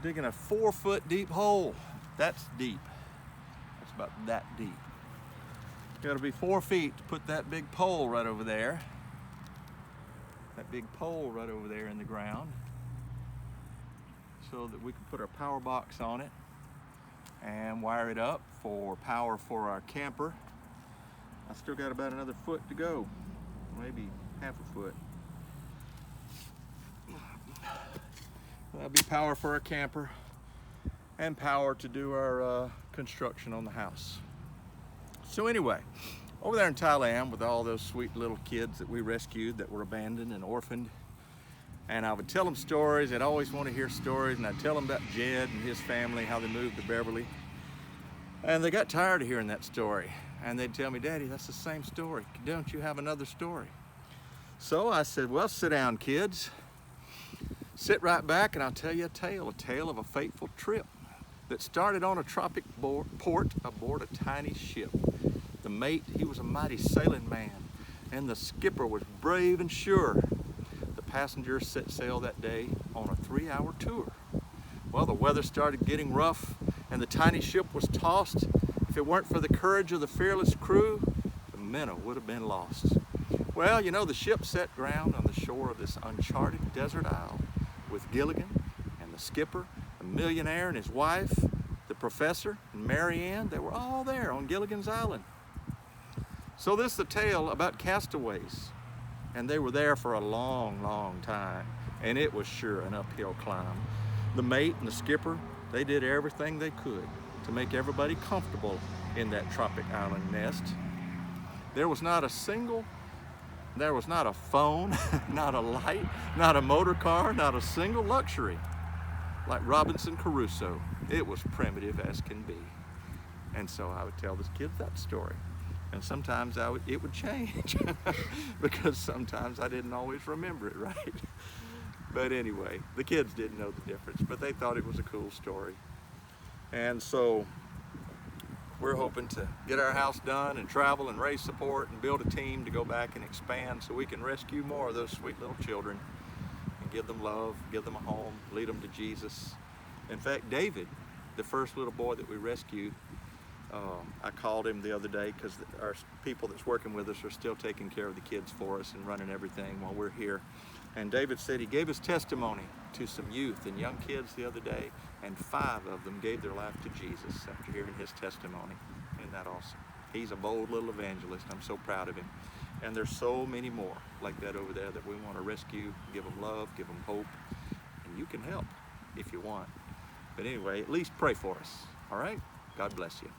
digging a 4-foot deep hole. That's deep. That's about that deep. Got to be 4 feet to put that big pole right over there. That big pole right over there in the ground, so that we can put our power box on it and wire it up for power for our camper. I still got about another foot to go, maybe half a foot. That'll be power for our camper and power to do our construction on the house. So anyway, over there in Thailand with all those sweet little kids that we rescued that were abandoned and orphaned, and I would tell them stories. They'd always want to hear stories, and I'd tell them about Jed and his family, how they moved to Beverly. And they got tired of hearing that story. And they'd tell me, Daddy, that's the same story. Don't you have another story? So I said, well, sit down, kids. Sit right back and I'll tell you a tale of a fateful trip that started on a tropic port aboard a tiny ship. The mate, he was a mighty sailing man, and the skipper was brave and sure. The passengers set sail that day on a 3-hour tour. Well, the weather started getting rough, and the tiny ship was tossed. If it weren't for the courage of the fearless crew, the minnow would have been lost. Well, you know, the ship set ground on the shore of this uncharted desert isle with Gilligan and the skipper, a millionaire and his wife, the professor and Mary Ann. They were all there on Gilligan's Island. So this is a tale about castaways, and they were there for a long, long time, and it was sure an uphill climb. The mate and the skipper, they did everything they could to make everybody comfortable in that tropic island nest. There was not a phone, not a light, not a motor car, not a single luxury. Like Robinson Crusoe, it was primitive as can be. And so I would tell the kids that story. And sometimes it would change because sometimes I didn't always remember it right. But anyway, the kids didn't know the difference, but they thought it was a cool story. And so we're hoping to get our house done and travel and raise support and build a team to go back and expand so we can rescue more of those sweet little children and give them love, give them a home, lead them to Jesus. In fact, David, the first little boy that we rescued, I called him the other day because our people that's working with us are still taking care of the kids for us and running everything while we're here. And David said he gave his testimony to some youth and young kids the other day, and 5 of them gave their life to Jesus after hearing his testimony. Isn't that awesome? He's a bold little evangelist. I'm so proud of him. And there's so many more like that over there that we want to rescue, give them love, give them hope, and you can help if you want. But anyway, at least pray for us, all right? God bless you.